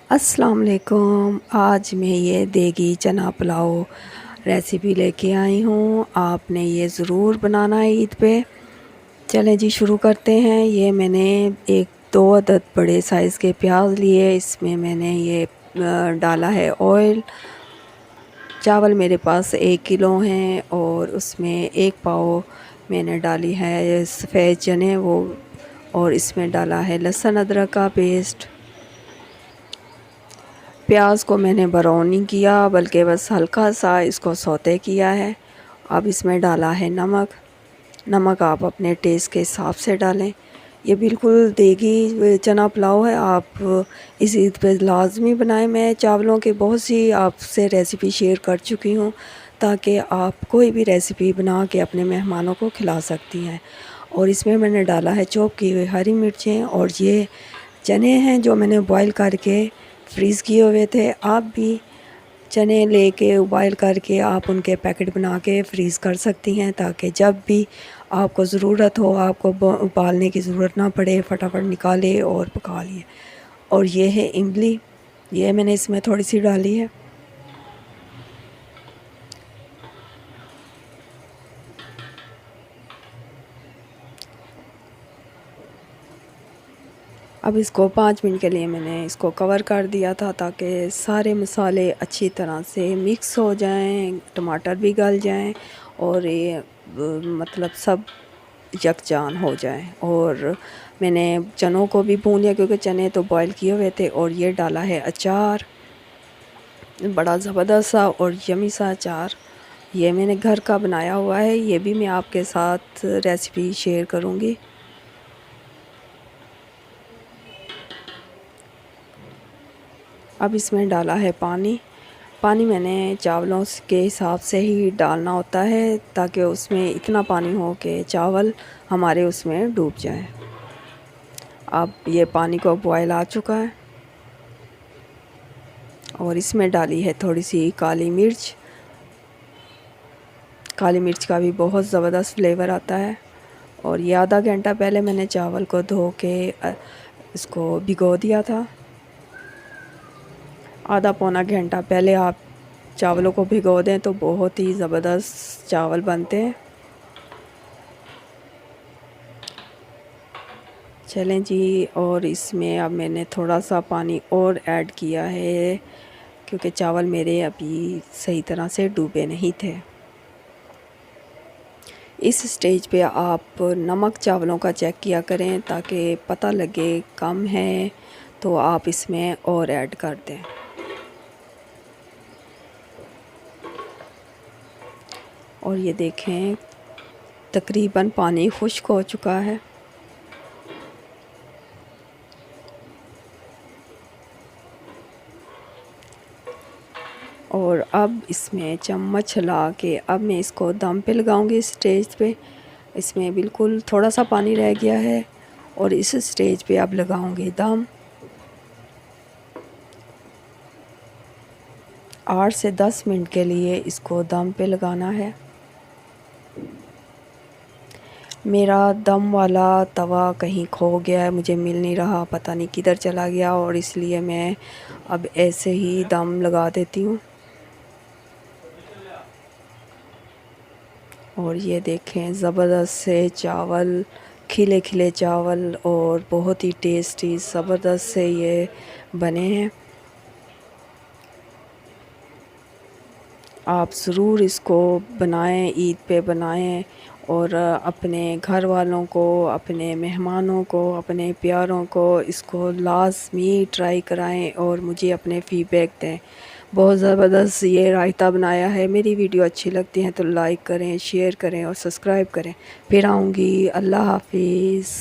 अस्सलाम वालेकुम। आज मैं ये देगी चना पुलाव रेसिपी लेके आई हूँ। आपने ये ज़रूर बनाना है ईद पे। चलें जी शुरू करते हैं। ये मैंने एक दो अदद बड़े साइज़ के प्याज लिए। इसमें मैंने ये डाला है ऑयल। चावल मेरे पास 1 किलो हैं और उसमें 1 पाव मैंने डाली है सफ़ेद चने वो, और इसमें डाला है लहसुन अदरक का पेस्ट। प्याज को मैंने ब्राउन नहीं किया, बल्कि बस हल्का सा इसको सौते किया है। अब इसमें डाला है नमक। नमक आप अपने टेस्ट के हिसाब से डालें। ये बिल्कुल देगी चना पुलाव है, आप इस ईद पे लाजमी बनाएं। मैं चावलों की बहुत सी आपसे रेसिपी शेयर कर चुकी हूँ, ताकि आप कोई भी रेसिपी बना के अपने मेहमानों को खिला सकती हैं। और इसमें मैंने डाला है चॉप की हुई हरी मिर्चें, और ये चने हैं जो मैंने बॉईल करके फ्रीज़ किए हुए थे। आप भी चने लेके बॉईल करके आप उनके पैकेट बना के फ्रीज़ कर सकती हैं, ताकि जब भी आपको ज़रूरत हो आपको उबालने की ज़रूरत ना पड़े, फटाफट निकाले और पका लिए। और ये है इमली, ये मैंने इसमें थोड़ी सी डाली है। अब इसको 5 मिनट के लिए मैंने इसको कवर कर दिया था, ताकि सारे मसाले अच्छी तरह से मिक्स हो जाएं, टमाटर भी गल जाएं और ये मतलब सब यकजान हो जाए। और मैंने चनों को भी भून लिया, क्योंकि चने तो बॉईल किए हुए थे। और ये डाला है अचार, बड़ा ज़बरदस्त सा और यमी सा अचार। ये मैंने घर का बनाया हुआ है, ये भी मैं आपके साथ रेसिपी शेयर करूँगी। अब इसमें डाला है पानी। पानी मैंने चावलों के हिसाब से ही डालना होता है, ताकि उसमें इतना पानी हो कि चावल हमारे उसमें डूब जाए। अब ये पानी को बॉयल आ चुका है, और इसमें डाली है थोड़ी सी काली मिर्च। काली मिर्च का भी बहुत ज़बरदस्त फ्लेवर आता है। और ये आधा घंटा पहले मैंने चावल को धो के इसको भिगो दिया था। आधा पौना घंटा पहले आप चावलों को भिगो दें तो बहुत ही ज़बरदस्त चावल बनते हैं। चलें जी, और इसमें अब मैंने थोड़ा सा पानी और ऐड किया है, क्योंकि चावल मेरे अभी सही तरह से डूबे नहीं थे। इस स्टेज पे आप नमक चावलों का चेक किया करें, ताकि पता लगे कम है तो आप इसमें और ऐड कर दें। और ये देखें तकरीबन पानी खुश्क हो चुका है। और अब इसमें चम्मच हिला के अब मैं इसको दम पे लगाऊंगी। स्टेज पे इसमें बिल्कुल थोड़ा सा पानी रह गया है, और इस स्टेज पे अब लगाऊंगी दम। 8 से 10 मिनट के लिए इसको दम पे लगाना है। मेरा दम वाला तवा कहीं खो गया है, मुझे मिल नहीं रहा, पता नहीं किधर चला गया, और इसलिए मैं अब ऐसे ही दम लगा देती हूँ। और ये देखें ज़बरदस्त से चावल, खिले खिले चावल, और बहुत ही टेस्टी ज़बरदस्त से ये बने हैं। आप ज़रूर इसको बनाएं, ईद पे बनाएं, और अपने घर वालों को, अपने मेहमानों को, अपने प्यारों को इसको लाज़मी ट्राई कराएं और मुझे अपने फ़ीडबैक दें। बहुत ज़बरदस्त ये रायता बनाया है। मेरी वीडियो अच्छी लगती है तो लाइक करें, शेयर करें और सब्सक्राइब करें। फिर आऊँगी। अल्लाह हाफ़िज़।